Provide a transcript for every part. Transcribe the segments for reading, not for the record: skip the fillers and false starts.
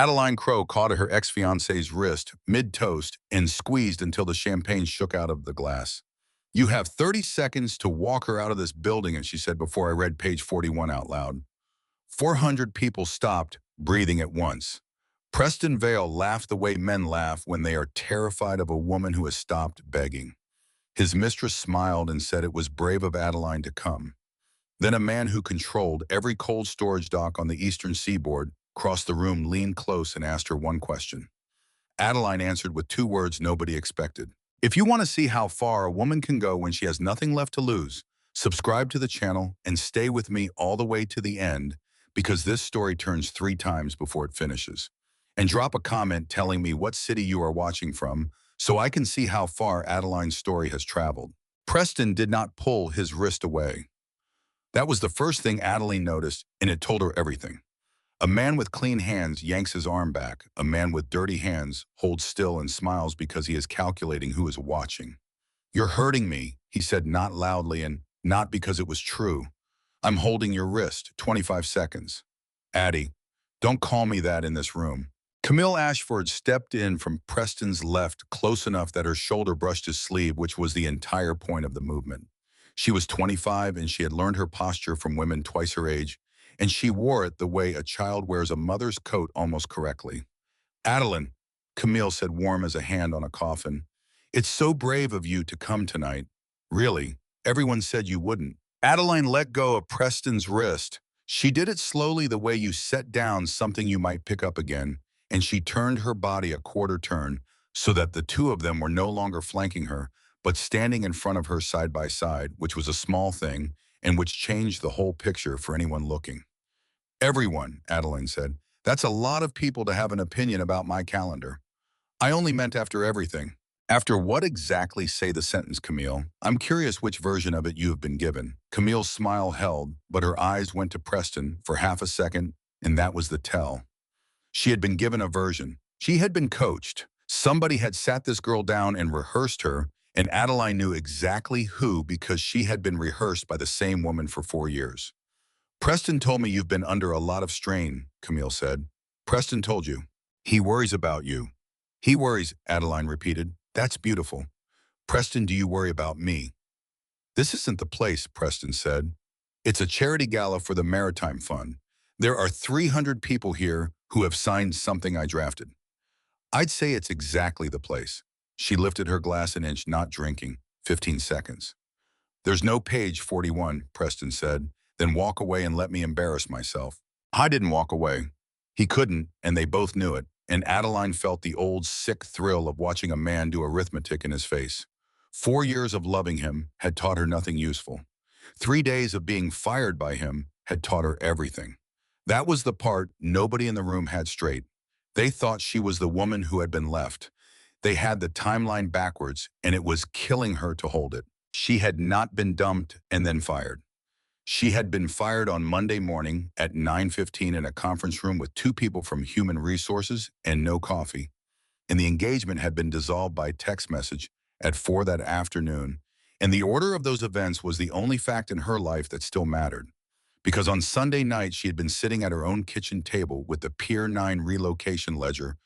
Adeline Crowe caught her ex-fiance's wrist mid-toast and squeezed until the champagne shook out of the glass. "You have 30 seconds to walk her out of this building," and she said before I read page 41 out loud. 400 people stopped, breathing at once. Preston Vale laughed the way men laugh when they are terrified of a woman who has stopped begging. His mistress smiled and said it was brave of Adeline to come. Then a man who controlled every cold storage dock on the eastern seaboard crossed the room, leaned close, and asked her one question. Adeline answered with two words nobody expected. "If you want to see how far a woman can go when she has nothing left to lose, subscribe to the channel and stay with me all the way to the end, because this story turns 3 times before it finishes. And drop a comment telling me what city you are watching from so I can see how far Adeline's story has traveled." Preston did not pull his wrist away. That was the first thing Adeline noticed, and it told her everything. A man with clean hands yanks his arm back. A man with dirty hands holds still and smiles because he is calculating who is watching. "You're hurting me," he said, not loudly and not because it was true. "I'm holding your wrist, 25 seconds. Addie, don't call me that in this room." Camille Ashford stepped in from Preston's left close enough that her shoulder brushed his sleeve, which was the entire point of the movement. She was 25 and she had learned her posture from women twice her age, and she wore it the way a child wears a mother's coat almost correctly. "Adeline," Camille said, warm as a hand on a coffin, "it's so brave of you to come tonight. Really, everyone said you wouldn't." Adeline let go of Preston's wrist. She did it slowly, the way you set down something you might pick up again, and she turned her body a quarter turn so that the two of them were no longer flanking her, but standing in front of her side by side, which was a small thing and which changed the whole picture for anyone looking. "Everyone," Adeline said. "That's a lot of people to have an opinion about my calendar. I only meant after everything." "After what exactly?" Say the sentence, Camille. "I'm curious which version of it you have been given." Camille's smile held, but her eyes went to Preston for half a second, and that was the tell. She had been given a version. She had been coached. Somebody had sat this girl down and rehearsed her, and Adeline knew exactly who because she had been rehearsed by the same woman for 4 years. "Preston told me you've been under a lot of strain," Camille said. "Preston told you. He worries about you." "He worries," Adeline repeated. "That's beautiful. Preston, do you worry about me?" "This isn't the place," Preston said. "It's a charity gala for the Maritime Fund. There are 300 people here who have signed something I drafted." "I'd say it's exactly the place." She lifted her glass an inch, not drinking. 15 seconds. "There's no page 41, Preston said. "Then walk away and let me embarrass myself." I didn't walk away. He couldn't, and they both knew it, and Adeline felt the old sick thrill of watching a man do arithmetic in his face. 4 years of loving him had taught her nothing useful. 3 days of being fired by him had taught her everything. That was the part nobody in the room had straight. They thought she was the woman who had been left. They had the timeline backwards, and it was killing her to hold it. She had not been dumped and then fired. She had been fired on Monday morning at 9:15 in a conference room with 2 people from Human Resources and no coffee. And the engagement had been dissolved by text message at 4 that afternoon. And the order of those events was the only fact in her life that still mattered. Because on Sunday night, she had been sitting at her own kitchen table with the Pier 9 relocation ledger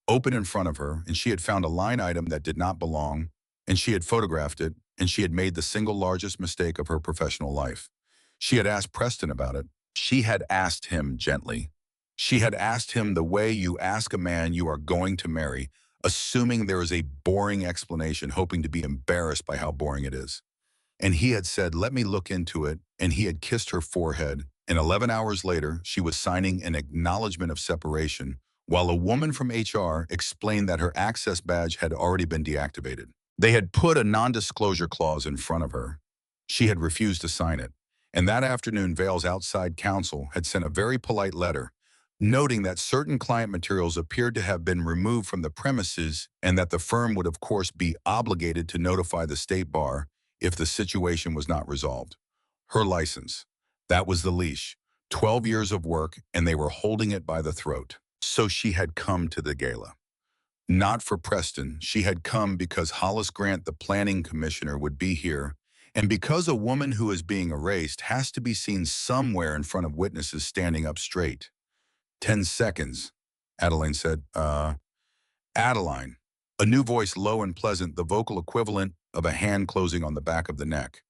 open in front of her, and she had found a line item that did not belong, and she had photographed it, and she had made the single largest mistake of her professional life. She had asked Preston about it. She had asked him gently. She had asked him the way you ask a man you are going to marry, assuming there is a boring explanation, hoping to be embarrassed by how boring it is. And he had said, "Let me look into it," and he had kissed her forehead, and 11 hours later, she was signing an acknowledgement of separation, while a woman from HR explained that her access badge had already been deactivated. They had put a non-disclosure clause in front of her. She had refused to sign it, and that afternoon, Vale's outside counsel had sent a very polite letter, noting that certain client materials appeared to have been removed from the premises and that the firm would of course be obligated to notify the state bar if the situation was not resolved. Her license. That was the leash. 12 years of work, and they were holding it by the throat. So she had come to the gala. Not for Preston. She had come because Hollis Grant, the planning commissioner, would be here, and because a woman who is being erased has to be seen somewhere in front of witnesses standing up straight. 10 seconds. Adeline said. Adeline. A new voice, low and pleasant, the vocal equivalent of a hand closing on the back of the neck.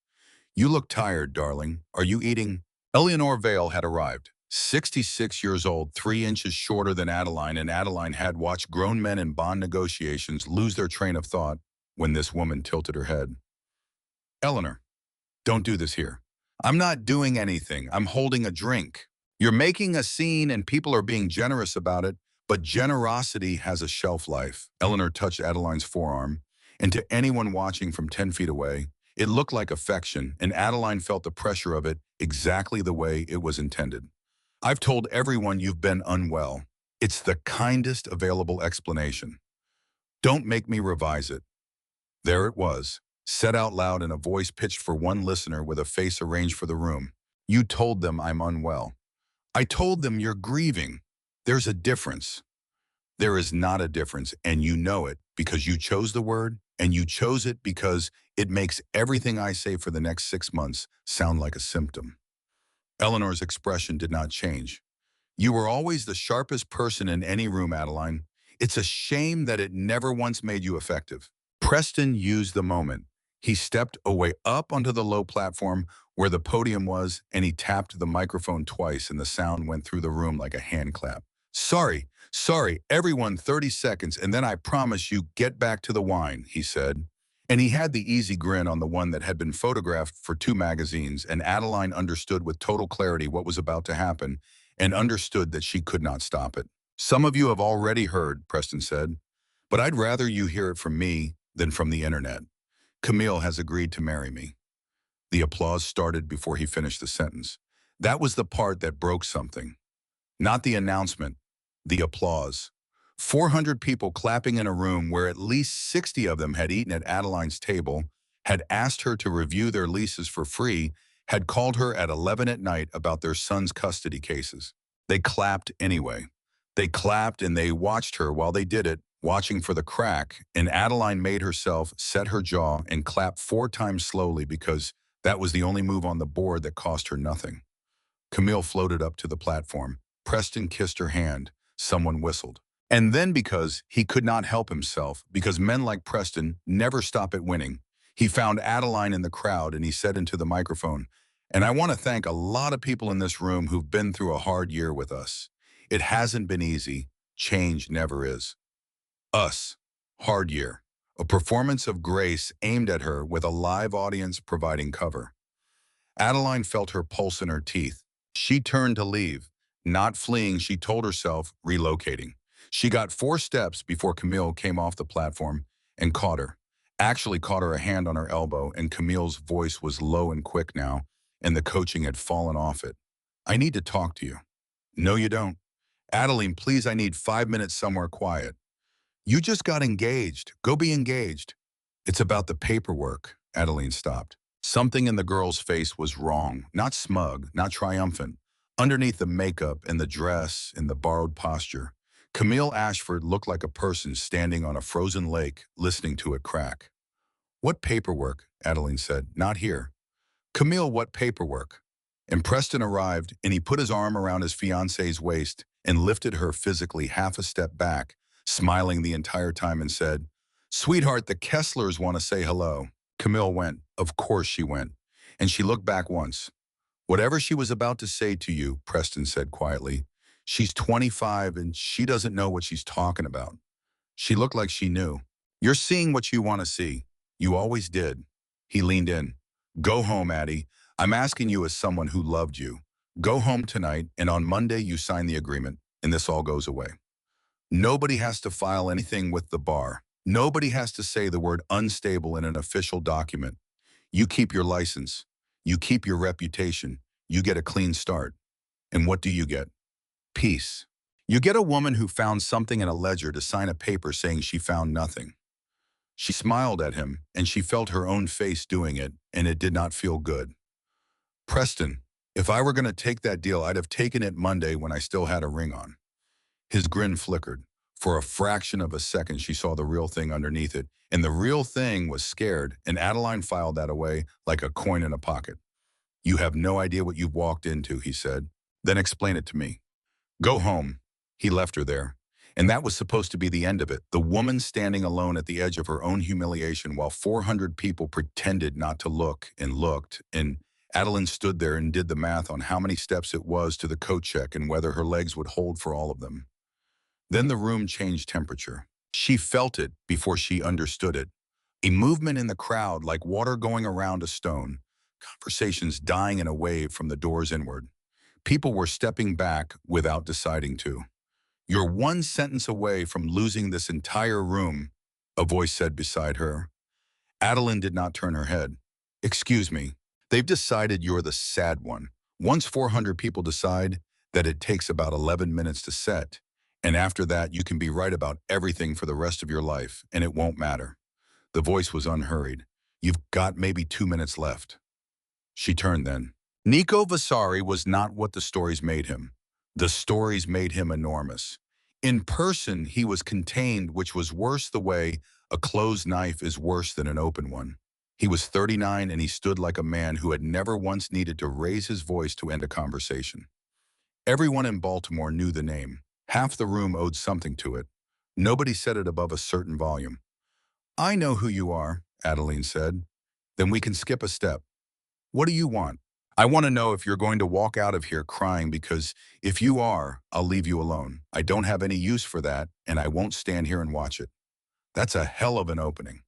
You look tired, darling. Are you eating? Eleanor Vale had arrived. 66 years old, 3 inches shorter than Adeline, and Adeline had watched grown men in bond negotiations lose their train of thought when this woman tilted her head. Eleanor, don't do this here. I'm not doing anything. I'm holding a drink. You're making a scene and people are being generous about it, but generosity has a shelf life. Eleanor touched Adeline's forearm, and to anyone watching from 10 feet away, it looked like affection, and Adeline felt the pressure of it exactly the way it was intended. I've told everyone you've been unwell. It's the kindest available explanation. Don't make me revise it. There it was, said out loud in a voice pitched for one listener with a face arranged for the room. You told them I'm unwell. I told them you're grieving. There's a difference. There is not a difference, and you know it because you chose the word, and you chose it because it makes everything I say for the next 6 months sound like a symptom. Eleanor's expression did not change. You were always the sharpest person in any room, Adeline. It's a shame that it never once made you effective. Preston used the moment. He stepped away up onto the low platform where the podium was, and he tapped the microphone twice, and the sound went through the room like a hand clap. Sorry, everyone 30 seconds, and then I promise you get back to the wine, he said. And he had the easy grin on the one that had been photographed for 2 magazines, and Adeline understood with total clarity what was about to happen, and understood that she could not stop it. Some of you have already heard, Preston said, but I'd rather you hear it from me than from the internet. Camille has agreed to marry me. The applause started before he finished the sentence. That was the part that broke something. Not the announcement, the applause. 400 people clapping in a room where at least 60 of them had eaten at Adeline's table, had asked her to review their leases for free, had called her at 11 at night about their son's custody cases. They clapped anyway. They clapped and they watched her while they did it, watching for the crack, and Adeline made herself set her jaw and clap 4 times slowly because that was the only move on the board that cost her nothing. Camille floated up to the platform. Preston kissed her hand. Someone whistled. And then because he could not help himself, because men like Preston never stop at winning, he found Adeline in the crowd and he said into the microphone, and I want to thank a lot of people in this room who've been through a hard year with us. It hasn't been easy. Change never is. Us. Hard year. A performance of grace aimed at her with a live audience providing cover. Adeline felt her pulse in her teeth. She turned to leave. Not fleeing, she told herself, relocating. She got 4 steps before Camille came off the platform and caught her. Actually caught her a hand on her elbow, and Camille's voice was low and quick now, and the coaching had fallen off it. I need to talk to you. No, you don't. Adeline, please, I need 5 minutes somewhere quiet. You just got engaged. Go be engaged. It's about the paperwork. Adeline stopped. Something in the girl's face was wrong, not smug, not triumphant. Underneath the makeup and the dress and the borrowed posture, Camille Ashford looked like a person standing on a frozen lake listening to it crack. What paperwork? Adeline said. Not here. Camille, what paperwork? And Preston arrived, and he put his arm around his fiancée's waist and lifted her physically half a step back, smiling the entire time and said, Sweetheart, the Kesslers want to say hello. Camille went. Of course she went. And she looked back once. Whatever she was about to say to you, Preston said quietly, she's 25 and she doesn't know what she's talking about. She looked like she knew. You're seeing what you want to see. You always did. He leaned in. Go home, Addie. I'm asking you as someone who loved you. Go home tonight, and on Monday you sign the agreement, and this all goes away. Nobody has to file anything with the bar. Nobody has to say the word unstable in an official document. You keep your license. You keep your reputation. You get a clean start. And what do you get? Peace. You get a woman who found something in a ledger to sign a paper saying she found nothing. She smiled at him, and she felt her own face doing it, and it did not feel good. Preston, if I were going to take that deal, I'd have taken it Monday when I still had a ring on. His grin flickered. For a fraction of a second, she saw the real thing underneath it, and the real thing was scared, and Adeline filed that away like a coin in a pocket. You have no idea what you've walked into, he said. Then explain it to me. Go home. He left her there. And that was supposed to be the end of it. The woman standing alone at the edge of her own humiliation while 400 people pretended not to look and looked. And Adeline stood there and did the math on how many steps it was to the coat check and whether her legs would hold for all of them. Then the room changed temperature. She felt it before she understood it. A movement in the crowd like water going around a stone. Conversations dying in a wave from the doors inward. People were stepping back without deciding to. "You're one sentence away from losing this entire room," a voice said beside her. Adeline did not turn her head. "Excuse me. They've decided you're the sad one. Once 400 people decide that it takes about 11 minutes to set, and after that you can be right about everything for the rest of your life, and it won't matter." The voice was unhurried. "You've got maybe 2 minutes left." She turned then. Nico Vasari was not what the stories made him. The stories made him enormous. In person, he was contained, which was worse the way a closed knife is worse than an open one. He was 39 and he stood like a man who had never once needed to raise his voice to end a conversation. Everyone in Baltimore knew the name. Half the room owed something to it. Nobody said it above a certain volume. "I know who you are," Adeline said. "Then we can skip a step. What do you want? I want to know if you're going to walk out of here crying, because if you are, I'll leave you alone. I don't have any use for that, and I won't stand here and watch it." That's a hell of an opening.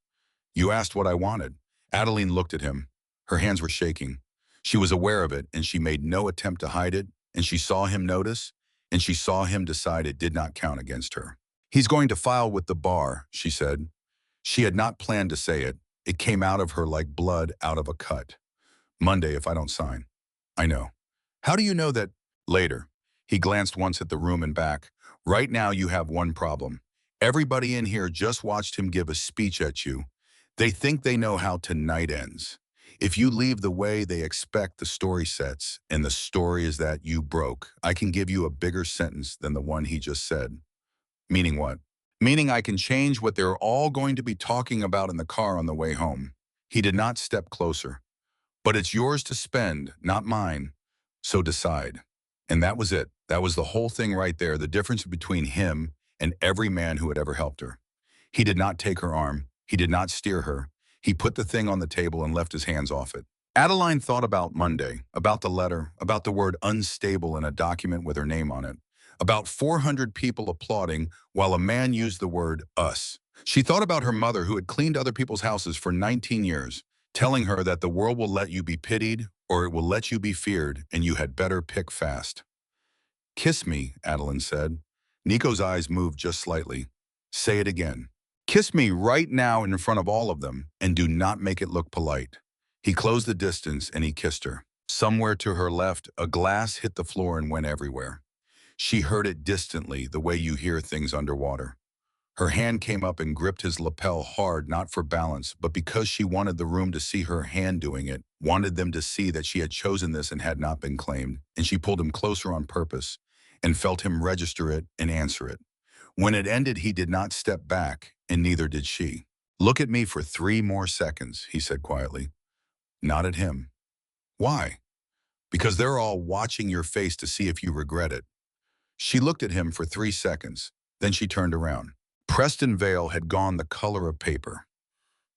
"You asked what I wanted." Adeline looked at him. Her hands were shaking. She was aware of it, and she made no attempt to hide it, and she saw him notice, and she saw him decide it did not count against her. "He's going to file with the bar," she said. She had not planned to say it. It came out of her like blood out of a cut. "Monday if I don't sign." "I know." "How do you know that?" "Later." He glanced once at the room and back. "Right now you have one problem. Everybody in here just watched him give a speech at you. They think they know how tonight ends. If you leave the way they expect, the story sets, and the story is that you broke, I can give you a bigger sentence than the one he just said." "Meaning what?" "Meaning I can change what they're all going to be talking about in the car on the way home." He did not step closer. "But it's yours to spend, not mine. So decide." And that was it. That was the whole thing right there, the difference between him and every man who had ever helped her. He did not take her arm. He did not steer her. He put the thing on the table and left his hands off it. Adeline thought about Monday, about the letter, about the word unstable in a document with her name on it, about 400 people applauding while a man used the word us. She thought about her mother who had cleaned other people's houses for 19 years, telling her that the world will let you be pitied or it will let you be feared, and you had better pick fast. "Kiss me," Adeline said. Nico's eyes moved just slightly. "Say it again." "Kiss me right now in front of all of them, and do not make it look polite." He closed the distance and he kissed her. Somewhere to her left, a glass hit the floor and went everywhere. She heard it distantly, the way you hear things underwater. Her hand came up and gripped his lapel hard, not for balance, but because she wanted the room to see her hand doing it, wanted them to see that she had chosen this and had not been claimed, and she pulled him closer on purpose and felt him register it and answer it. When it ended, he did not step back, and neither did she. "Look at me for 3 more seconds," he said quietly. Not at him. "Why?" "Because they're all watching your face to see if you regret it." She looked at him for 3 seconds. Then she turned around. Preston Vale had gone the color of paper.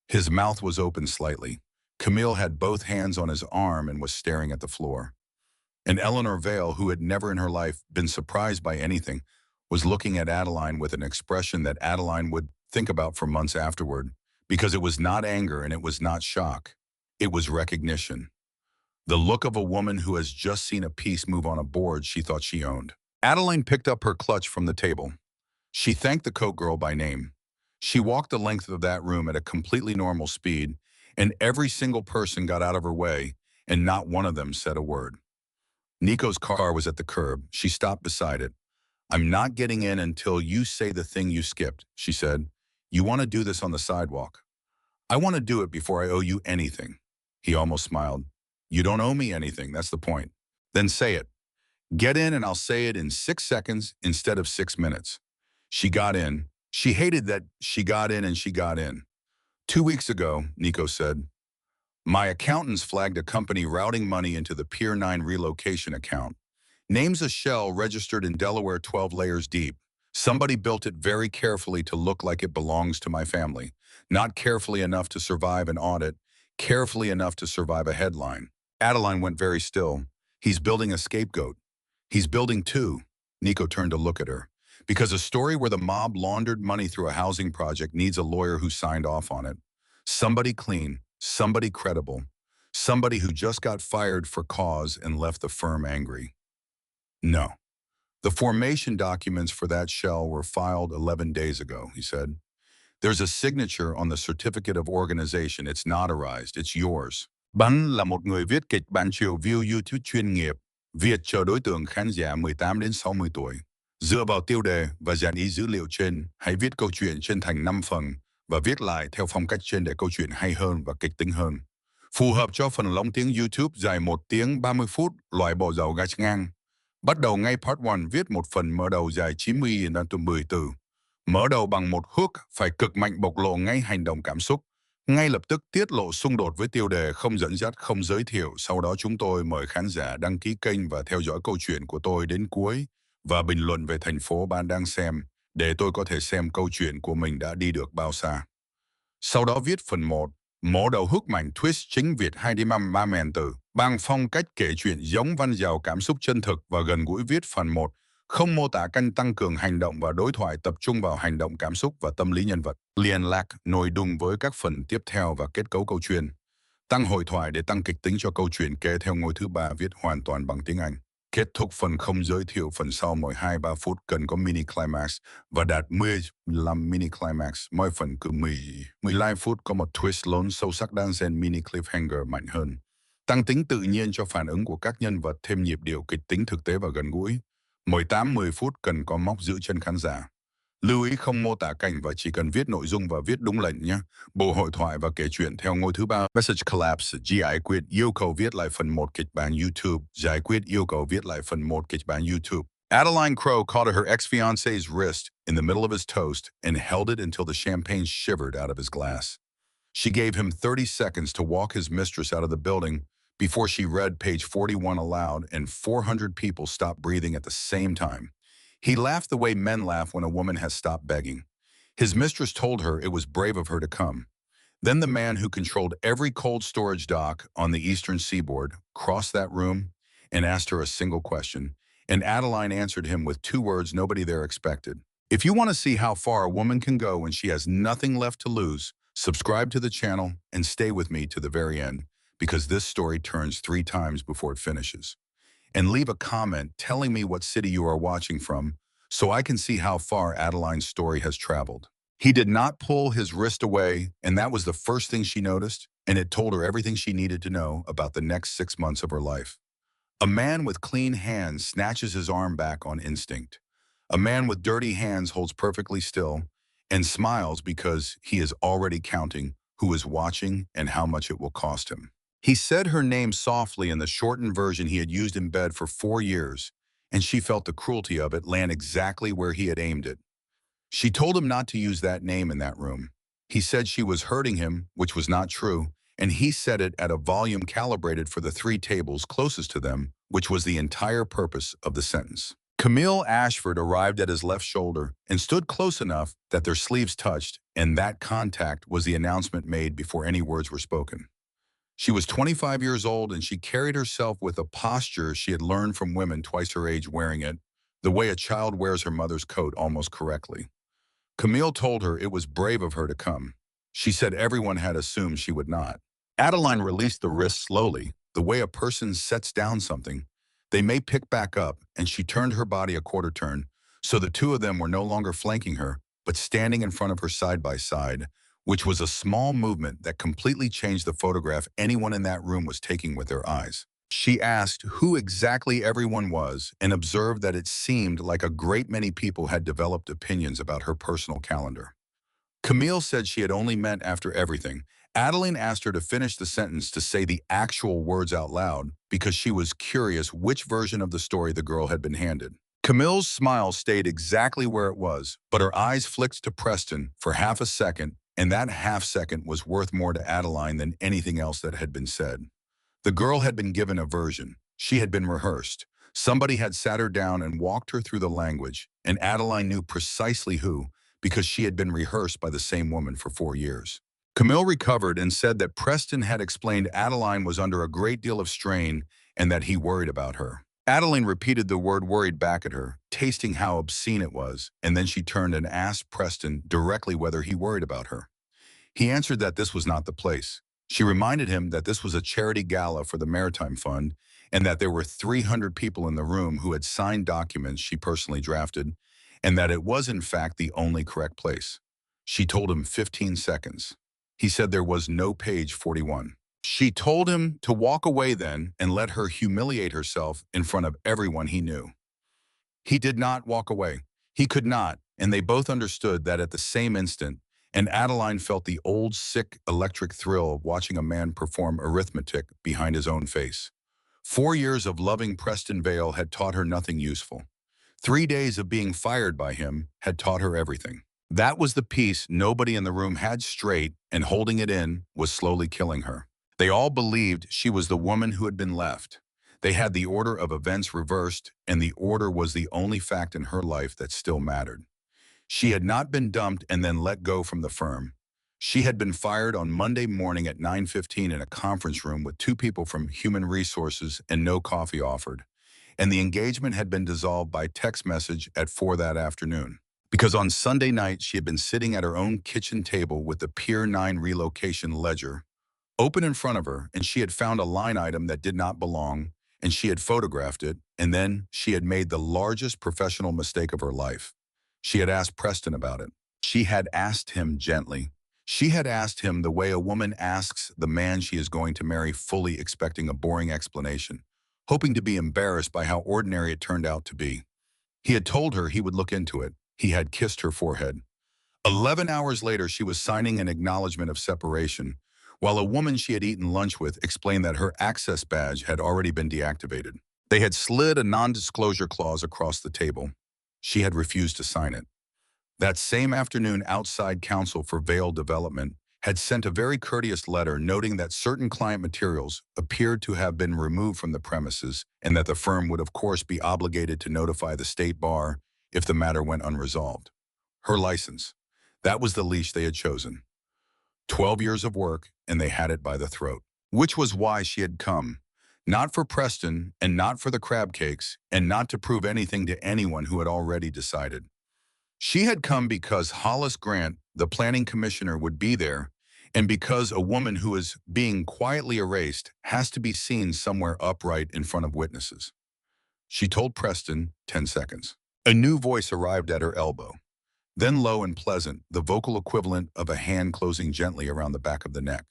His mouth was open slightly. Camille had both hands on his arm and was staring at the floor. And Eleanor Vale, who had never in her life been surprised by anything, was looking at Adeline with an expression that Adeline would think about for months afterward, because it was not anger and it was not shock. It was recognition. The look of a woman who has just seen a piece move on a board she thought she owned. Adeline picked up her clutch from the table. She thanked the coat girl by name. She walked the length of that room at a completely normal speed, and every single person got out of her way, and not one of them said a word. Nico's car was at the curb. She stopped beside it. "I'm not getting in until you say the thing you skipped," she said. "You want to do this on the sidewalk." "I want to do it before I owe you anything." He almost smiled. "You don't owe me anything, that's the point." "Then say it." "Get in and I'll say it in 6 seconds instead of 6 minutes." She got in. She hated that she got in and she got in. "2 weeks ago," Nico said, "my accountants flagged a company routing money into the Pier 9 relocation account. Name's a shell registered in Delaware 12 layers deep. Somebody built it very carefully to look like it belongs to my family. Not carefully enough to survive an audit, carefully enough to survive a headline. Adeline went very still. He's building a scapegoat. He's building two. Nico turned to look at her. Because a story where the mob laundered money through a housing project needs a lawyer who signed off on it. Somebody clean, somebody credible, somebody who just got fired for cause and left the firm angry. No. The formation documents for that shell were filed 11 days ago, he said. There's a signature on the certificate of organization. It's notarized. It's yours. Bắn là một người viết kịch bản chiều view YouTube chuyên nghiệp, viết cho đối tượng khán giả 18 đến 60 tuổi. Dựa vào tiêu đề và dàn ý dữ liệu trên, hãy viết câu chuyện trên thành 5 phần và viết lại theo phong cách trên để câu chuyện hay hơn và kịch tính hơn. Phù hợp cho phần lóng tiếng YouTube dài 1 tiếng 30 phút, loại bộ dầu gạch ngang. Bắt đầu ngay part 1 viết một phần mở đầu dài 90 đến 10 từ. Mở đầu bằng một hook phải cực mạnh bộc lộ ngay hành động cảm xúc. Ngay lập tức tiết lộ xung đột với tiêu đề không dẫn dắt, không giới thiệu. Sau đó chúng tôi mời khán giả đăng ký kênh và theo dõi câu chuyện của tôi đến cuối và bình luận về thành phố bạn đang xem để tôi có thể xem câu chuyện của mình đã đi được bao xa. Sau đó viết phần 1, mở đầu hook mạnh twist chính Việt 2-3 từ, bằng phong cách kể chuyện giống văn giàu cảm xúc chân thực và gần gũi. Viết phần 1, không mô tả canh tăng cường hành động và đối thoại, tập trung vào hành động cảm xúc và tâm lý nhân vật. Liên lạc nối đung với các phần tiếp theo và kết cấu câu chuyện. Tăng hội thoại để tăng kịch tính cho câu chuyện kể theo ngôi thứ 3, viết hoàn toàn bằng tiếng Anh. Kết thúc phần không giới thiệu, phần sau mỗi 2-3 phút cần có mini climax và đạt 15 mini climax. Mỗi phần cứ 15 phút có một twist lớn sâu sắc đan xen mini cliffhanger mạnh hơn. Tăng tính tự nhiên cho phản ứng của các nhân vật, thêm nhịp điệu kịch tính thực tế và gần gũi. Mỗi 8-10 phút cần có móc giữ chân khán giả. Lưu ý không mô tả cảnh và chỉ cần viết nội dung và viết đúng lệnh nhé. Bộ hội thoại và kể chuyện theo ngôi thứ 3. Message collapse, giải quyết yêu cầu viết lại phần 1 kịch bản YouTube. Giải quyết yêu cầu viết lại phần 1 kịch bản YouTube. Adeline Crow caught her ex-fiance's wrist in the middle of his toast and held it until the champagne shivered out of his glass. She gave him 30 seconds to walk his mistress out of the building before she read page 41 aloud and 400 people stopped breathing at the same time. He laughed the way men laugh when a woman has stopped begging. His mistress told her it was brave of her to come. Then the man who controlled every cold storage dock on the eastern seaboard crossed that room and asked her a single question, and Adeline answered him with 2 words nobody there expected. If you want to see how far a woman can go when she has nothing left to lose, subscribe to the channel and stay with me to the very end, because this story turns 3 times before it finishes. And leave a comment telling me what city you are watching from so I can see how far Adeline's story has traveled. He did not pull his wrist away, and that was the first thing she noticed, and it told her everything she needed to know about the next 6 months of her life. A man with clean hands snatches his arm back on instinct. A man with dirty hands holds perfectly still and smiles because he is already counting who is watching and how much it will cost him. He said her name softly in the shortened version he had used in bed for 4 years, and she felt the cruelty of it land exactly where he had aimed it. She told him not to use that name in that room. He said she was hurting him, which was not true, and he said it at a volume calibrated for the 3 tables closest to them, which was the entire purpose of the sentence. Camille Ashford arrived at his left shoulder and stood close enough that their sleeves touched, and that contact was the announcement made before any words were spoken. She was 25 years old, and she carried herself with a posture she had learned from women twice her age wearing it, the way a child wears her mother's coat almost correctly. Camille told her it was brave of her to come. She said everyone had assumed she would not. Adeline released the wrist slowly, the way a person sets down something. They may pick back up, and she turned her body a quarter turn, so the 2 of them were no longer flanking her, but standing in front of her side by side, which was a small movement that completely changed the photograph anyone in that room was taking with their eyes. She asked who exactly everyone was and observed that it seemed like a great many people had developed opinions about her personal calendar. Camille said she had only meant after everything. Adeline asked her to finish the sentence to say the actual words out loud because she was curious which version of the story the girl had been handed. Camille's smile stayed exactly where it was, but her eyes flicked to Preston for half a second, and that half second was worth more to Adeline than anything else that had been said. The girl had been given a version. She had been rehearsed. Somebody had sat her down and walked her through the language, and Adeline knew precisely who, because she had been rehearsed by the same woman for 4 years. Camille recovered and said that Preston had explained Adeline was under a great deal of strain and that he worried about her. Adeline repeated the word worried back at her, tasting how obscene it was, and then she turned and asked Preston directly whether he worried about her. He answered that this was not the place. She reminded him that this was a charity gala for the Maritime Fund and that there were 300 people in the room who had signed documents she personally drafted, and that it was in fact the only correct place. She told him 15 seconds. He said there was no page 41. She told him to walk away then and let her humiliate herself in front of everyone he knew. He did not walk away. He could not, and they both understood that at the same instant, and Adeline felt the old, sick, electric thrill of watching a man perform arithmetic behind his own face. 4 years of loving Preston Vale had taught her nothing useful. 3 days of being fired by him had taught her everything. That was the piece nobody in the room had straight, and holding it in was slowly killing her. They all believed she was the woman who had been left. They had the order of events reversed, and the order was the only fact in her life that still mattered. She had not been dumped and then let go from the firm. She had been fired on Monday morning at 9:15 in a conference room with two people from Human Resources and no coffee offered. And the engagement had been dissolved by text message at 4 that afternoon. Because on Sunday night, she had been sitting at her own kitchen table with the Pier 9 relocation ledger open in front of her, and she had found a line item that did not belong, and she had photographed it, and then she had made the largest professional mistake of her life. She had asked Preston about it. She had asked him gently. She had asked him the way a woman asks the man she is going to marry, fully expecting a boring explanation, hoping to be embarrassed by how ordinary it turned out to be. He had told her he would look into it. He had kissed her forehead. 11 hours later, she was signing an acknowledgement of separation, while a woman she had eaten lunch with explained that her access badge had already been deactivated. They had slid a non-disclosure clause across the table. She had refused to sign it. That same afternoon, outside counsel for Vale Development had sent a very courteous letter noting that certain client materials appeared to have been removed from the premises and that the firm would of course be obligated to notify the state bar if the matter went unresolved. Her license. That was the leash they had chosen. 12 years of work, and they had it by the throat. Which was why she had come. Not for Preston, and not for the crab cakes, and not to prove anything to anyone who had already decided. She had come because Hollis Grant, the planning commissioner, would be there, and because a woman who is being quietly erased has to be seen somewhere upright in front of witnesses. She told Preston 10 seconds. A new voice arrived at her elbow. Then low and pleasant, the vocal equivalent of a hand closing gently around the back of the neck.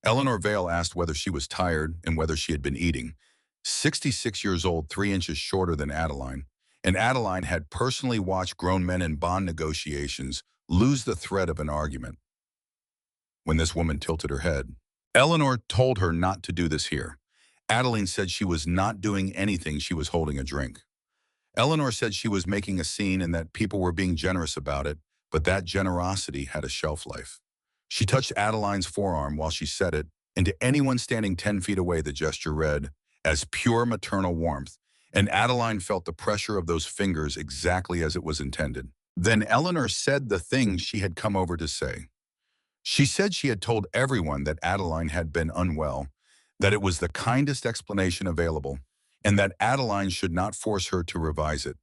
Eleanor Vale asked whether she was tired and whether she had been eating. 66 years old, 3 inches shorter than Adeline, and Adeline had personally watched grown men in bond negotiations lose the thread of an argument. When this woman tilted her head, Eleanor told her not to do this here. Adeline said she was not doing anything, she was holding a drink. Eleanor said she was making a scene and that people were being generous about it, but that generosity had a shelf life. She touched Adeline's forearm while she said it, and to anyone standing 10 feet away, the gesture read as pure maternal warmth, and Adeline felt the pressure of those fingers exactly as it was intended. Then Eleanor said the thing she had come over to say. She said she had told everyone that Adeline had been unwell, that it was the kindest explanation available, and that Adeline should not force her to revise it.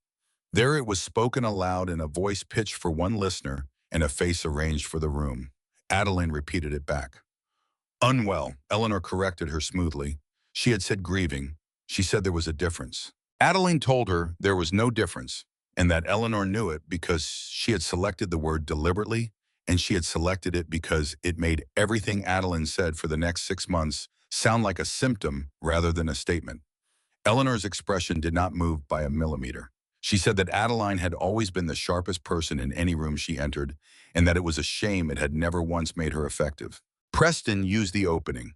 There it was spoken aloud in a voice pitched for one listener and a face arranged for the room. Adeline repeated it back. Unwell, Eleanor corrected her smoothly. She had said grieving. She said there was a difference. Adeline told her there was no difference, and that Eleanor knew it because she had selected the word deliberately, and she had selected it because it made everything Adeline said for the next 6 months sound like a symptom rather than a statement. Eleanor's expression did not move by a millimeter. She said that Adeline had always been the sharpest person in any room she entered, and that it was a shame it had never once made her effective. Preston used the opening.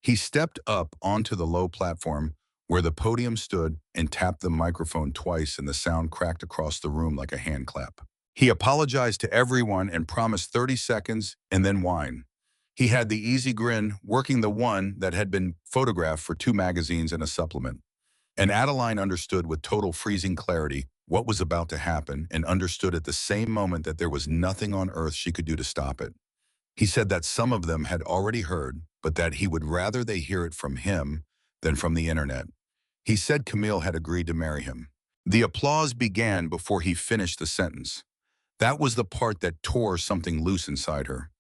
He stepped up onto the low platform where the podium stood and tapped the microphone twice, and the sound cracked across the room like a hand clap. He apologized to everyone and promised 30 seconds and then wine. He had the easy grin, working the one that had been photographed for 2 magazines and a supplement. And Adeline understood with total freezing clarity what was about to happen and understood at the same moment that there was nothing on earth she could do to stop it. He said that some of them had already heard, but that he would rather they hear it from him than from the internet. He said Camille had agreed to marry him. The applause began before he finished the sentence. That was the part that tore something loose inside her.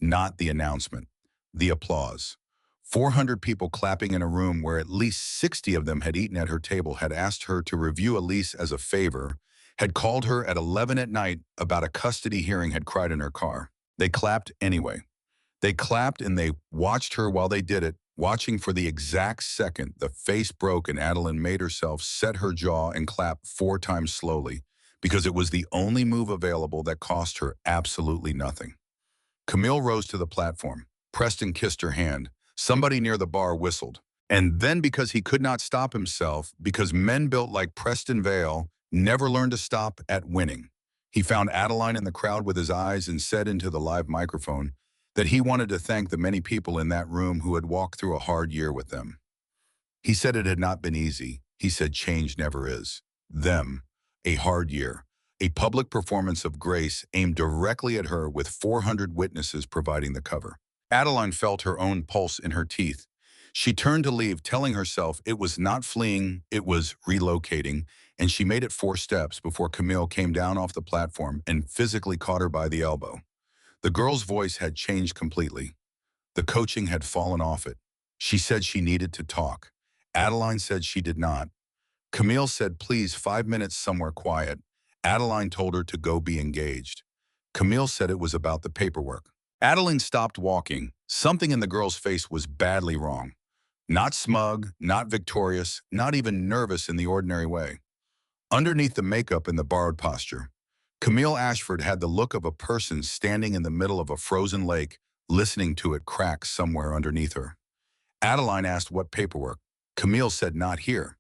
Not the announcement, the applause. 400 people clapping in a room where at least 60 of them had eaten at her table, had asked her to review a lease as a favor, had called her at 11 at night about a custody hearing, had cried in her car. They clapped anyway. They clapped and they watched her while they did it, watching for the exact second the face broke and Adeline made herself set her jaw and clap 4 times slowly, because it was the only move available that cost her absolutely nothing. Camille rose to the platform. Preston kissed her hand. Somebody near the bar whistled. And then, because he could not stop himself, because men built like Preston Vale never learned to stop at winning, he found Adeline in the crowd with his eyes and said into the live microphone that he wanted to thank the many people in that room who had walked through a hard year with them. He said it had not been easy. He said change never is. Them, a hard year. A public performance of grace aimed directly at her with 400 witnesses providing the cover. Adeline felt her own pulse in her teeth. She turned to leave, telling herself it was not fleeing, it was relocating, and she made it 4 steps before Camille came down off the platform and physically caught her by the elbow. The girl's voice had changed completely. The coaching had fallen off it. She said she needed to talk. Adeline said she did not. Camille said, please, 5 minutes somewhere quiet. Adeline told her to go be engaged. Camille said it was about the paperwork. Adeline stopped walking. Something in the girl's face was badly wrong. Not smug, not victorious, not even nervous in the ordinary way. Underneath the makeup and the borrowed posture, Camille Ashford had the look of a person standing in the middle of a frozen lake, listening to it crack somewhere underneath her. Adeline asked what paperwork. Camille said not here.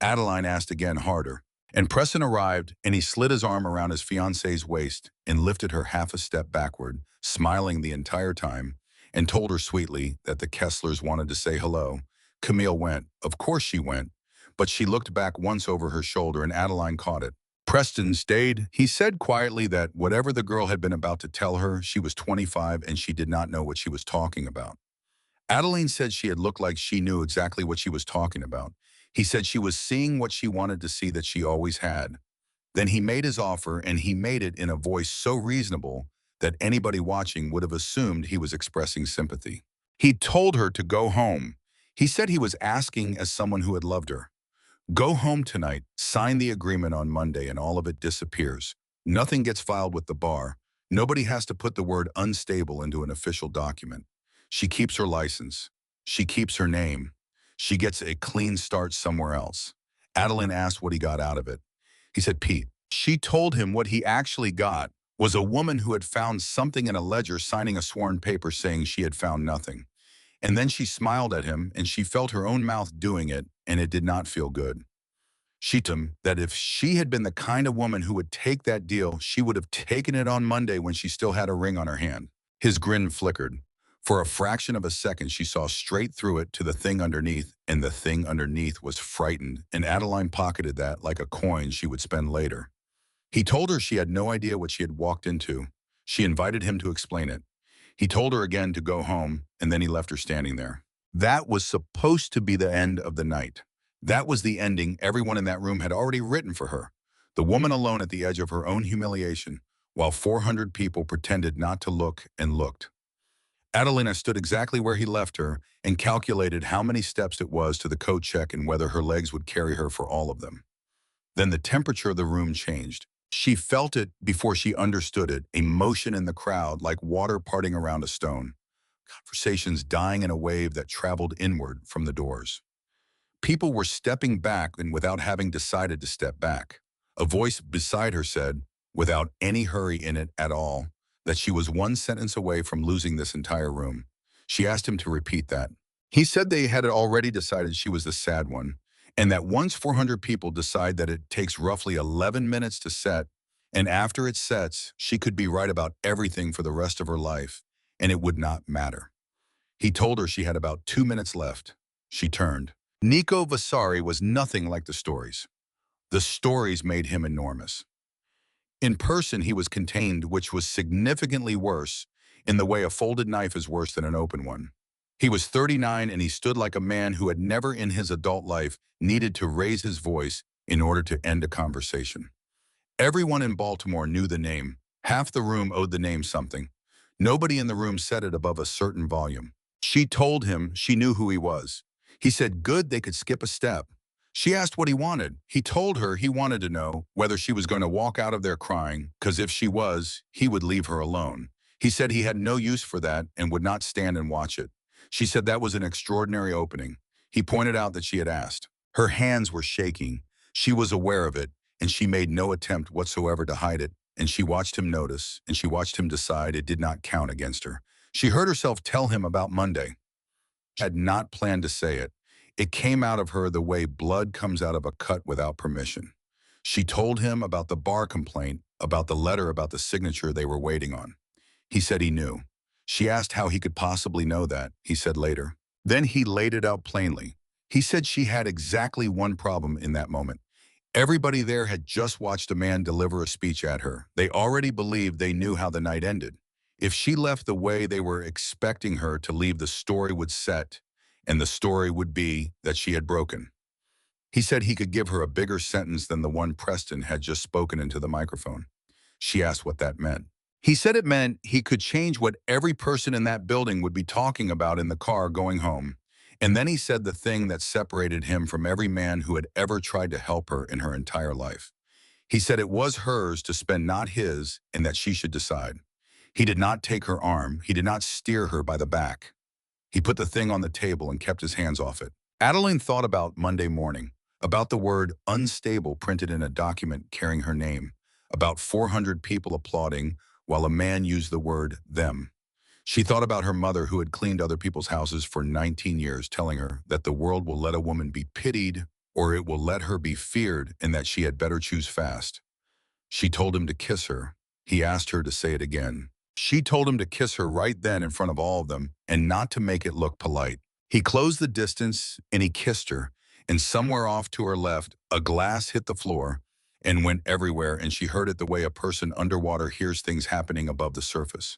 Adeline asked again, harder. And Preston arrived, and he slid his arm around his fiancée's waist and lifted her half a step backward, smiling the entire time, and told her sweetly that the Kesslers wanted to say hello. Camille went. Of course she went. But she looked back once over her shoulder, and Adeline caught it. Preston stayed. He said quietly that whatever the girl had been about to tell her, she was 25 and she did not know what she was talking about. Adeline said she had looked like she knew exactly what she was talking about. He said she was seeing what she wanted to see, that she always had. Then he made his offer, and he made it in a voice so reasonable that anybody watching would have assumed he was expressing sympathy. He told her to go home. He said he was asking as someone who had loved her. Go home tonight, sign the agreement on Monday, and all of it disappears. Nothing gets filed with the bar. Nobody has to put the word unstable into an official document. She keeps her license. She keeps her name. She gets a clean start somewhere else. Adeline asked what he got out of it. He said, Pete. She told him what he actually got was a woman who had found something in a ledger, signing a sworn paper saying she had found nothing. And then she smiled at him, and she felt her own mouth doing it, and it did not feel good. She told him that if she had been the kind of woman who would take that deal, she would have taken it on Monday when she still had a ring on her hand. His grin flickered. For a fraction of a second, she saw straight through it to the thing underneath, and the thing underneath was frightened, and Adeline pocketed that like a coin she would spend later. He told her she had no idea what she had walked into. She invited him to explain it. He told her again to go home, and then he left her standing there. That was supposed to be the end of the night. That was the ending everyone in that room had already written for her. The woman alone at the edge of her own humiliation, while 400 people pretended not to look and looked. Adelina stood exactly where he left her and calculated how many steps it was to the coat check and whether her legs would carry her for all of them. Then the temperature of the room changed. She felt it before she understood it, a motion in the crowd like water parting around a stone. Conversations dying in a wave that traveled inward from the doors. People were stepping back and without having decided to step back. A voice beside her said, without any hurry in it at all, that she was 1 sentence away from losing this entire room. She asked him to repeat that. He said they had already decided she was the sad one, and that once 400 people decide that it takes roughly 11 minutes to set, and after it sets, she could be right about everything for the rest of her life, and it would not matter. He told her she had about 2 minutes left. She turned. Nico Vasari was nothing like the stories. The stories made him enormous. In person, he was contained, which was significantly worse, in the way a folded knife is worse than an open one. He was 39 and he stood like a man who had never in his adult life needed to raise his voice in order to end a conversation. Everyone in Baltimore knew the name. Half the room owed the name something. Nobody in the room said it above a certain volume. She told him she knew who he was. He said good they could skip a step. She asked what he wanted. He told her he wanted to know whether she was going to walk out of there crying, because if she was, he would leave her alone. He said he had no use for that and would not stand and watch it. She said that was an extraordinary opening. He pointed out that she had asked. Her hands were shaking. She was aware of it, and she made no attempt whatsoever to hide it, and she watched him notice, and she watched him decide it did not count against her. She heard herself tell him about Monday. She had not planned to say it. It came out of her the way blood comes out of a cut without permission. She told him about the bar complaint, about the letter about the signature they were waiting on. He said he knew. She asked how he could possibly know that. He said later. Then he laid it out plainly. He said she had exactly one problem in that moment. Everybody there had just watched a man deliver a speech at her. They already believed they knew how the night ended. If she left the way they were expecting her to leave, the story would set, and the story would be that she had broken. He said he could give her a bigger sentence than the one Preston had just spoken into the microphone. She asked what that meant. He said it meant he could change what every person in that building would be talking about in the car going home. And then he said the thing that separated him from every man who had ever tried to help her in her entire life. He said it was hers to spend, not his, and that she should decide. He did not take her arm. He did not steer her by the back. He put the thing on the table and kept his hands off it. Adeline thought about Monday morning, about the word unstable printed in a document carrying her name, about 400 people applauding while a man used the word them. She thought about her mother who had cleaned other people's houses for 19 years, telling her that the world will let a woman be pitied or it will let her be feared and that she had better choose fast. She told him to kiss her. He asked her to say it again. She told him to kiss her right then in front of all of them and not to make it look polite. He closed the distance and he kissed her, and somewhere off to her left, a glass hit the floor and went everywhere, and she heard it the way a person underwater hears things happening above the surface.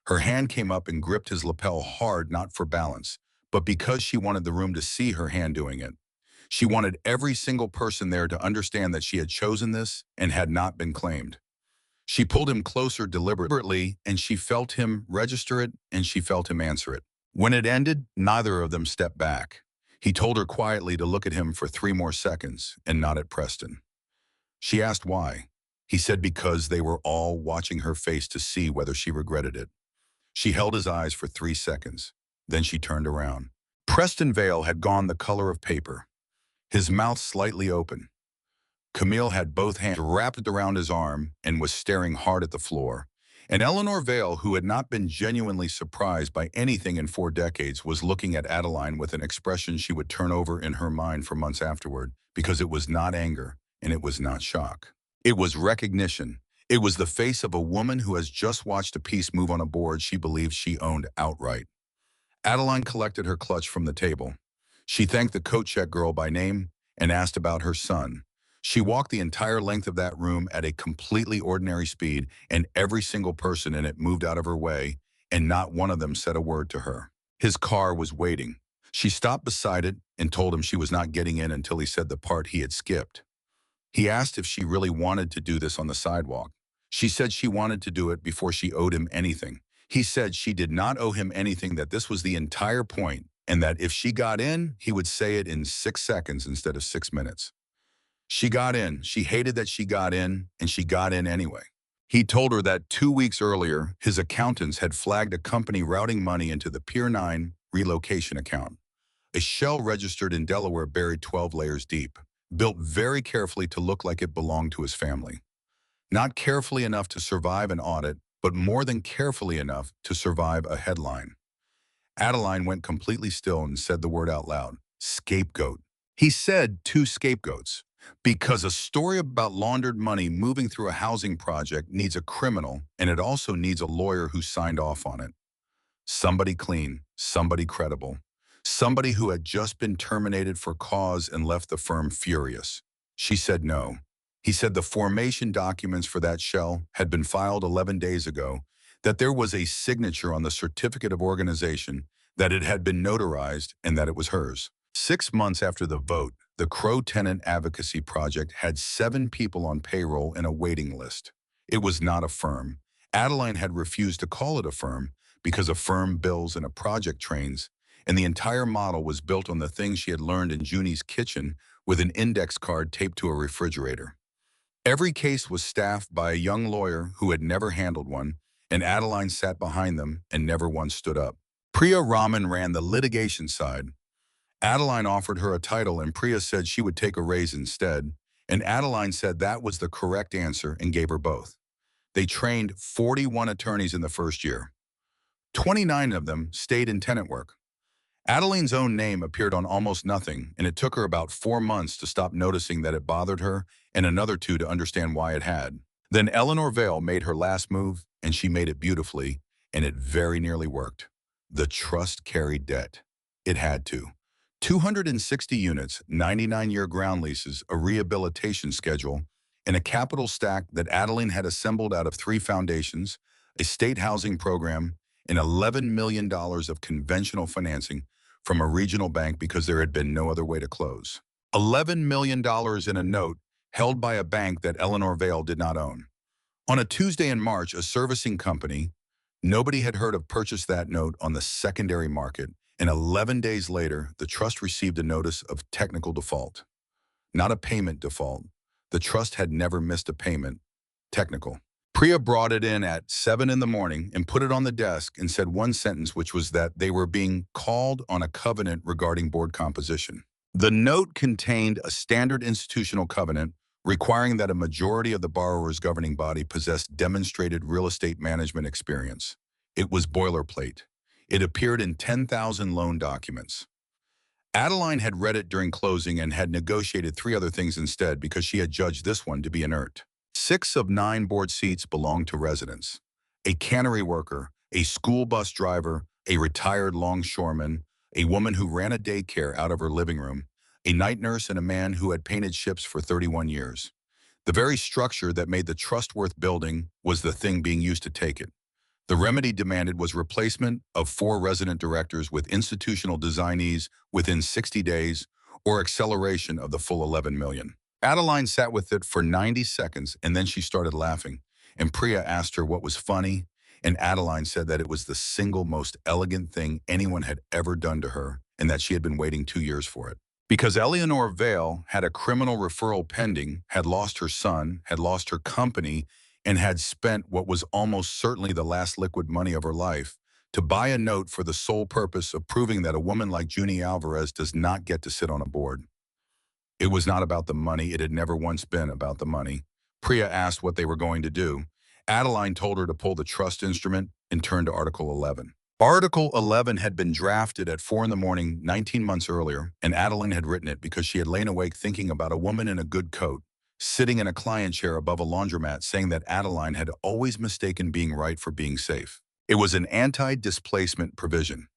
Her hand came up and gripped his lapel hard, not for balance, but because she wanted the room to see her hand doing it. She wanted every single person there to understand that she had chosen this and had not been claimed. She pulled him closer deliberately, and she felt him register it, and she felt him answer it. When it ended, neither of them stepped back. He told her quietly to look at him for 3 more seconds and not at Preston. She asked why. He said because they were all watching her face to see whether she regretted it. She held his eyes for 3 seconds. Then she turned around. Preston Vale had gone the color of paper, his mouth slightly open. Camille had both hands wrapped around his arm and was staring hard at the floor. And Eleanor Vale, who had not been genuinely surprised by anything in 4 decades, was looking at Adeline with an expression she would turn over in her mind for months afterward, because it was not anger and it was not shock. It was recognition. It was the face of a woman who has just watched a piece move on a board she believed she owned outright. Adeline collected her clutch from the table. She thanked the coat check girl by name and asked about her son. She walked the entire length of that room at a completely ordinary speed, and every single person in it moved out of her way, and not one of them said a word to her. His car was waiting. She stopped beside it and told him she was not getting in until he said the part he had skipped. He asked if she really wanted to do this on the sidewalk. She said she wanted to do it before she owed him anything. He said she did not owe him anything, that this was the entire point, and that if she got in, he would say it in 6 seconds instead of 6 minutes. She got in. She hated that she got in, and she got in anyway. He told her that 2 weeks earlier, his accountants had flagged a company routing money into the Pier 9 relocation account, a shell registered in Delaware buried 12 layers deep, built very carefully to look like it belonged to his family. Not carefully enough to survive an audit, but more than carefully enough to survive a headline. Adeline went completely still and said the word out loud: scapegoat. He said 2 scapegoats, because a story about laundered money moving through a housing project needs a criminal, and it also needs a lawyer who signed off on it. Somebody clean, somebody credible, Somebody who had just been terminated for cause and left the firm furious. She said no. He said the formation documents for that shell had been filed 11 days ago, that there was a signature on the certificate of organization, that it had been notarized, and that it was hers. 6 months after the vote, the Crow Tenant Advocacy Project had 7 people on payroll in a waiting list. It was not a firm. Adeline had refused to call it a firm because a firm bills and a project trains, and the entire model was built on the things she had learned in Junie's kitchen with an index card taped to a refrigerator. Every case was staffed by a young lawyer who had never handled one, and Adeline sat behind them and never once stood up. Priya Raman ran the litigation side. Adeline offered her a title and Priya said she would take a raise instead, and Adeline said that was the correct answer and gave her both. They trained 41 attorneys in the first year. 29 of them stayed in tenant work. Adeline's own name appeared on almost nothing, and it took her about 4 months to stop noticing that it bothered her and another 2 to understand why it had. Then Eleanor Vale made her last move, and she made it beautifully, and it very nearly worked. The trust carried debt. It had to. 260 units, 99-year ground leases, a rehabilitation schedule, and a capital stack that Adeline had assembled out of 3 foundations, a state housing program, and $11 million of conventional financing from a regional bank because there had been no other way to close. $11 million in a note held by a bank that Eleanor Vale did not own. On a Tuesday in March, a servicing company nobody had heard of purchased that note on the secondary market, and 11 days later, the trust received a notice of technical default. Not a payment default. The trust had never missed a payment. Technical. Priya brought it in at 7 in the morning and put it on the desk and said one sentence, which was that they were being called on a covenant regarding board composition. The note contained a standard institutional covenant requiring that a majority of the borrower's governing body possess demonstrated real estate management experience. It was boilerplate. It appeared in 10,000 loan documents. Adeline had read it during closing and had negotiated 3 other things instead because she had judged this one to be inert. 6 of 9 board seats belonged to residents: a cannery worker, a school bus driver, a retired longshoreman, a woman who ran a daycare out of her living room, a night nurse, and a man who had painted ships for 31 years. The very structure that made the trust worth building was the thing being used to take it. The remedy demanded was replacement of 4 resident directors with institutional designees within 60 days or acceleration of the full 11 million. Adeline sat with it for 90 seconds and then she started laughing, and Priya asked her what was funny, and Adeline said that it was the single most elegant thing anyone had ever done to her and that she had been waiting 2 years for it. Because Eleanor Vale had a criminal referral pending, had lost her son, had lost her company, and had spent what was almost certainly the last liquid money of her life to buy a note for the sole purpose of proving that a woman like Junie Alvarez does not get to sit on a board. It was not about the money. It had never once been about the money. Priya asked what they were going to do. Adeline told her to pull the trust instrument and turn to Article 11. Article 11 had been drafted at 4 in the morning 19 months earlier, and Adeline had written it because she had lain awake thinking about a woman in a good coat, sitting in a client chair above a laundromat, saying that Adeline had always mistaken being right for being safe. It was an anti-displacement provision.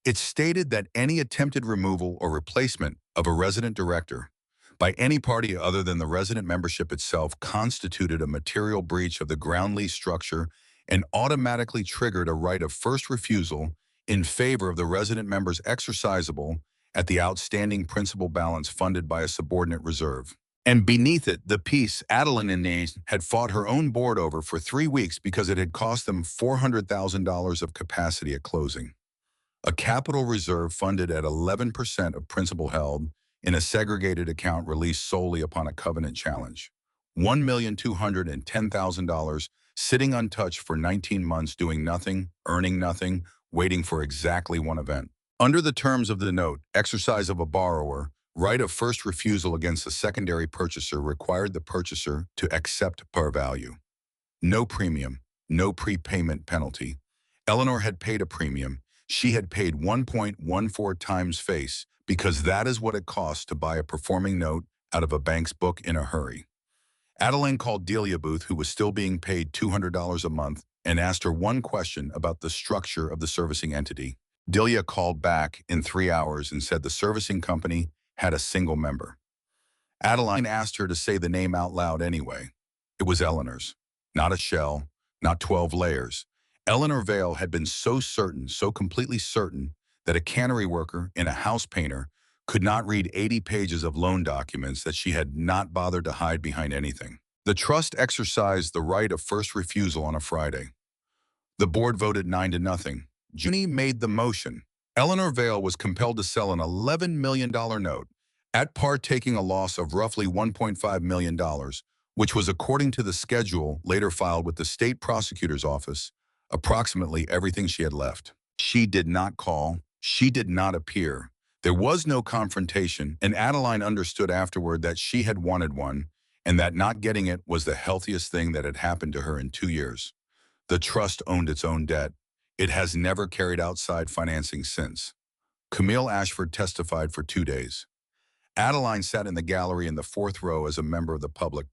It stated that any attempted removal or replacement of a resident director by any party other than the resident membership itself constituted a material breach of the ground lease structure and automatically triggered a right of first refusal in favor of the resident members exercisable at the outstanding principal balance funded by a subordinate reserve. And beneath it, the piece Adeline and Nays had fought her own board over for 3 weeks because it had cost them $400,000 of capacity at closing. A capital reserve funded at 11% of principal held in a segregated account released solely upon a covenant challenge. $1,210,000 sitting untouched for 19 months doing nothing, earning nothing, waiting for exactly one event. Under the terms of the note, exercise of a borrower, right of first refusal against a secondary purchaser required the purchaser to accept par value. No premium, no prepayment penalty. Eleanor had paid a premium. She had paid 1.14 times face because that is what it costs to buy a performing note out of a bank's book in a hurry. Adeline called Delia Booth, who was still being paid $200 a month, and asked her one question about the structure of the servicing entity. Delia called back in 3 hours and said the servicing company had a single member. Adeline asked her to say the name out loud anyway. It was Eleanor's. Not a shell, not 12 layers. Eleanor Vale had been so certain, so completely certain, that a cannery worker and a house painter could not read 80 pages of loan documents that she had not bothered to hide behind anything. The trust exercised the right of first refusal on a Friday. The board voted 9-0. Junie made the motion. Eleanor Vale was compelled to sell an $11 million note, at par taking a loss of roughly $1.5 million, which was, according to the schedule later filed with the state prosecutor's office, approximately everything she had left. She did not call. She did not appear. There was no confrontation, and Adeline understood afterward that she had wanted one, and that not getting it was the healthiest thing that had happened to her in 2 years. The trust owned its own debt. It has never carried outside financing since. Camille Ashford testified for 2 days. Adeline sat in the gallery in the fourth row as a member of the public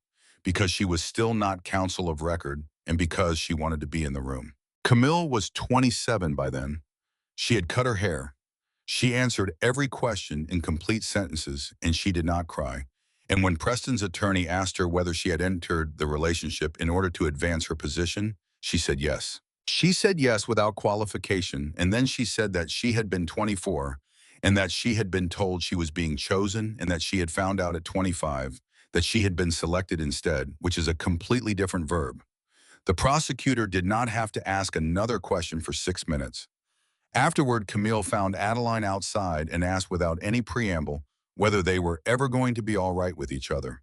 because she was still not counsel of record and because she wanted to be in the room. Camille was 27 by then. She had cut her hair. She answered every question in complete sentences, and she did not cry. And when Preston's attorney asked her whether she had entered the relationship in order to advance her position, she said yes. She said yes without qualification, and then she said that she had been 24 and that she had been told she was being chosen and that she had found out at 25 that she had been selected instead, which is a completely different verb. The prosecutor did not have to ask another question for 6 minutes. Afterward, Camille found Adeline outside and asked without any preamble whether they were ever going to be all right with each other.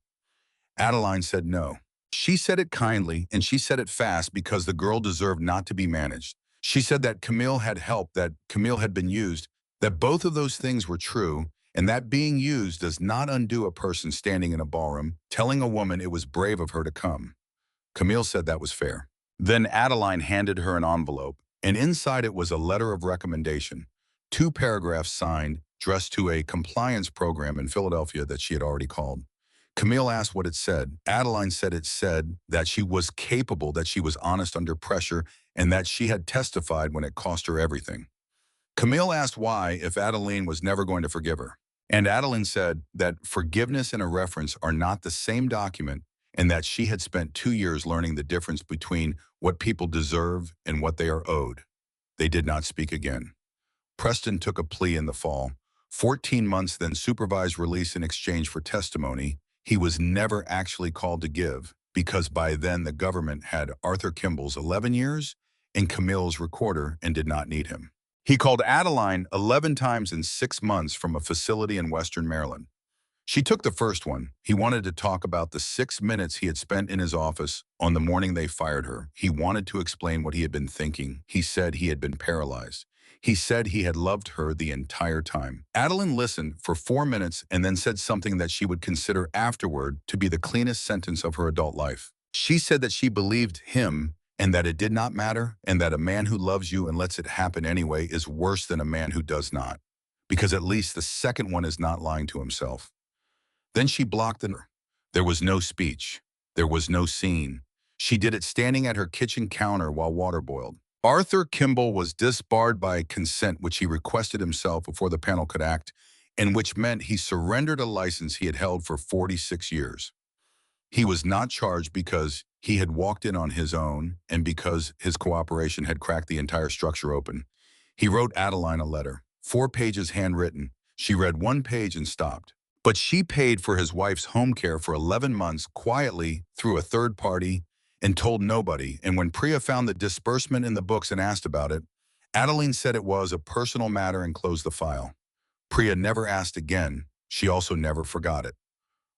Adeline said no. She said it kindly, and she said it fast because the girl deserved not to be managed. She said that Camille had helped, that Camille had been used, that both of those things were true, and that being used does not undo a person standing in a ballroom telling a woman it was brave of her to come. Camille said that was fair. Then Adeline handed her an envelope, and inside it was a letter of recommendation, 2 paragraphs signed, addressed to a compliance program in Philadelphia that she had already called. Camille asked what it said. Adeline said it said that she was capable, that she was honest under pressure, and that she had testified when it cost her everything. Camille asked why if Adeline was never going to forgive her. And Adeline said that forgiveness and a reference are not the same document, and that she had spent 2 years learning the difference between what people deserve and what they are owed. They did not speak again. Preston took a plea in the fall, 14 months then supervised release in exchange for testimony he was never actually called to give, because by then the government had Arthur Kimball's 11 years and Camille's recorder and did not need him. He called Adeline 11 times in 6 months from a facility in Western Maryland. She took the first one. He wanted to talk about the 6 minutes he had spent in his office on the morning they fired her. He wanted to explain what he had been thinking. He said he had been paralyzed. He said he had loved her the entire time. Adeline listened for 4 minutes and then said something that she would consider afterward to be the cleanest sentence of her adult life. She said that she believed him and that it did not matter, and that a man who loves you and lets it happen anyway is worse than a man who does not, because at least the second one is not lying to himself. Then she blocked the door. There was no speech. There was no scene. She did it standing at her kitchen counter while water boiled. Arthur Kimball was disbarred by consent, which he requested himself before the panel could act, and which meant he surrendered a license he had held for 46 years. He was not charged because he had walked in on his own and because his cooperation had cracked the entire structure open. He wrote Adeline a letter, 4 pages handwritten. She read 1 page and stopped. But she paid for his wife's home care for 11 months quietly through a third party and told nobody. And when Priya found the disbursement in the books and asked about it, Adeline said it was a personal matter and closed the file. Priya never asked again. She also never forgot it.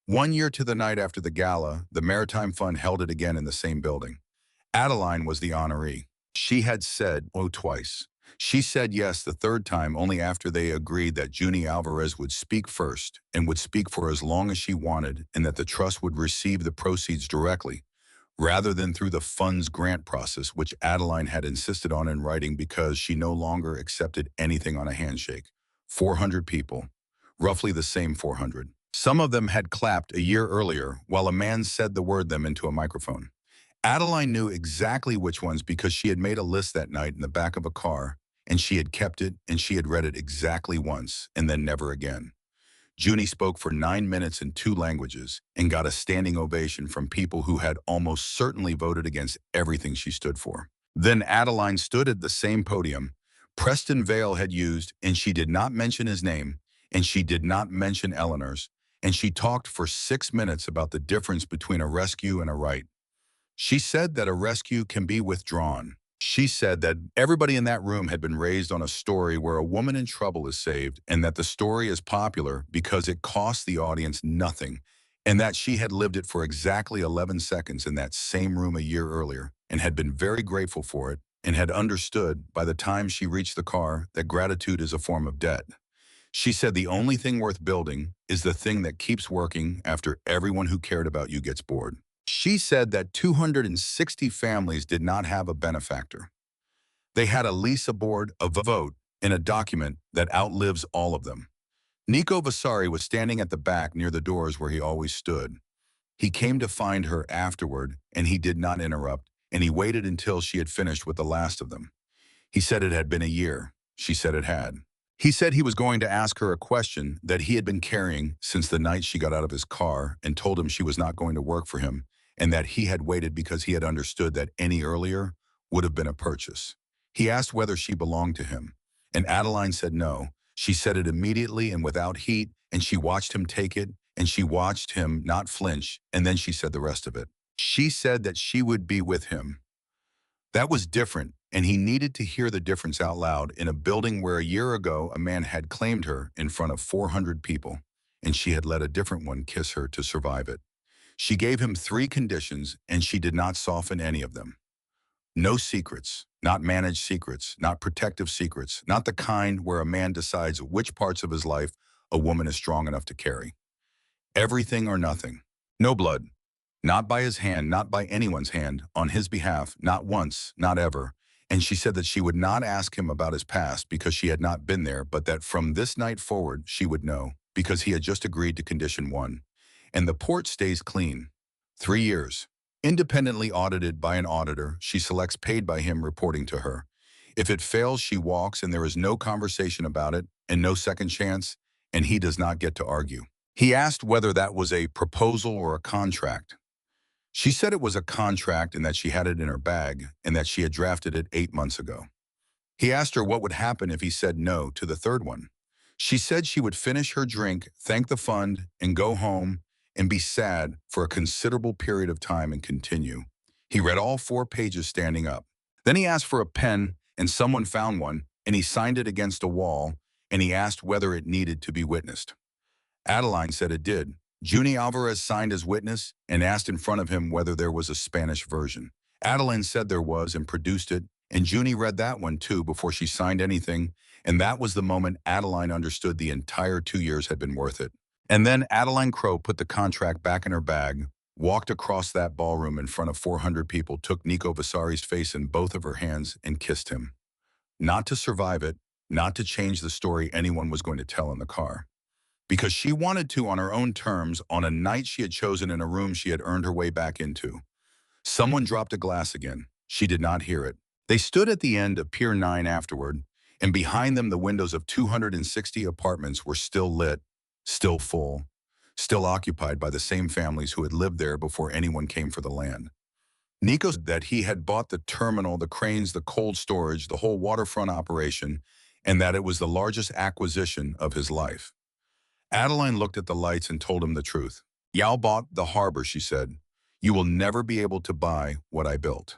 1 year to the night after the gala, the Maritime Fund held it again in the same building. Adeline was the honoree. She had said, oh, twice. She said yes the third time only after they agreed that Junie Alvarez would speak first and would speak for as long as she wanted, and that the trust would receive the proceeds directly, rather than through the fund's grant process, which Adeline had insisted on in writing because she no longer accepted anything on a handshake. 400 people, roughly the same 400. Some of them had clapped a year earlier while a man said the word them into a microphone. Adeline knew exactly which ones because she had made a list that night in the back of a car and she had kept it, and she had read it exactly once, and then never again. Junie spoke for 9 minutes in 2 languages and got a standing ovation from people who had almost certainly voted against everything she stood for. Then Adeline stood at the same podium Preston Vale had used, and she did not mention his name, and she did not mention Eleanor's, and she talked for 6 minutes about the difference between a rescue and a right. She said that a rescue can be withdrawn. She said that everybody in that room had been raised on a story where a woman in trouble is saved, and that the story is popular because it costs the audience nothing, and that she had lived it for exactly 11 seconds in that same room a year earlier and had been very grateful for it and had understood by the time she reached the car that gratitude is a form of debt. She said the only thing worth building is the thing that keeps working after everyone who cared about you gets bored. She said that 260 families did not have a benefactor. They had a lease aboard, a vote, in a document that outlives all of them. Nico Vasari was standing at the back near the doors where he always stood. He came to find her afterward, and he did not interrupt, and he waited until she had finished with the last of them. He said it had been a year. She said it had. He said he was going to ask her a question that he had been carrying since the night she got out of his car and told him she was not going to work for him and that he had waited because he had understood that any earlier would have been a purchase. He asked whether she belonged to him, and Adeline said no. She said it immediately and without heat, and she watched him take it, and she watched him not flinch, and then she said the rest of it. She said that she would be with him. That was different, and he needed to hear the difference out loud in a building where a year ago a man had claimed her in front of 400 people, and she had let a different one kiss her to survive it. She gave him 3 conditions, and she did not soften any of them. No secrets, not managed secrets, not protective secrets, not the kind where a man decides which parts of his life a woman is strong enough to carry. Everything or nothing. No blood. Not by his hand, not by anyone's hand, on his behalf, not once, not ever. And she said that she would not ask him about his past because she had not been there, but that from this night forward she would know, because he had just agreed to condition 1. And the port stays clean. 3 years. Independently audited by an auditor, she selects paid by him reporting to her. If it fails, she walks and there is no conversation about it and no second chance, and he does not get to argue. He asked whether that was a proposal or a contract. She said it was a contract and that she had it in her bag and that she had drafted it 8 months ago. He asked her what would happen if he said no to the third one. She said she would finish her drink, thank the fund, and go home and be sad for a considerable period of time and continue. He read all 4 pages standing up. Then he asked for a pen and someone found one and he signed it against a wall and he asked whether it needed to be witnessed. Adeline said it did. Junie Alvarez signed as witness and asked in front of him whether there was a Spanish version. Adeline said there was and produced it, and Junie read that one too before she signed anything, and that was the moment Adeline understood the entire 2 years had been worth it. And then Adeline Crow put the contract back in her bag, walked across that ballroom in front of 400 people, took Nico Vasari's face in both of her hands and kissed him. Not to survive it, not to change the story anyone was going to tell in the car. Because she wanted to on her own terms on a night she had chosen in a room she had earned her way back into. Someone dropped a glass again. She did not hear it. They stood at the end of Pier 9 afterward, and behind them the windows of 260 apartments were still lit, still full, still occupied by the same families who had lived there before anyone came for the land. Nico said that he had bought the terminal, the cranes, the cold storage, the whole waterfront operation, and that it was the largest acquisition of his life. Adeline looked at the lights and told him the truth. Yao bought the harbor, she said. You will never be able to buy what I built.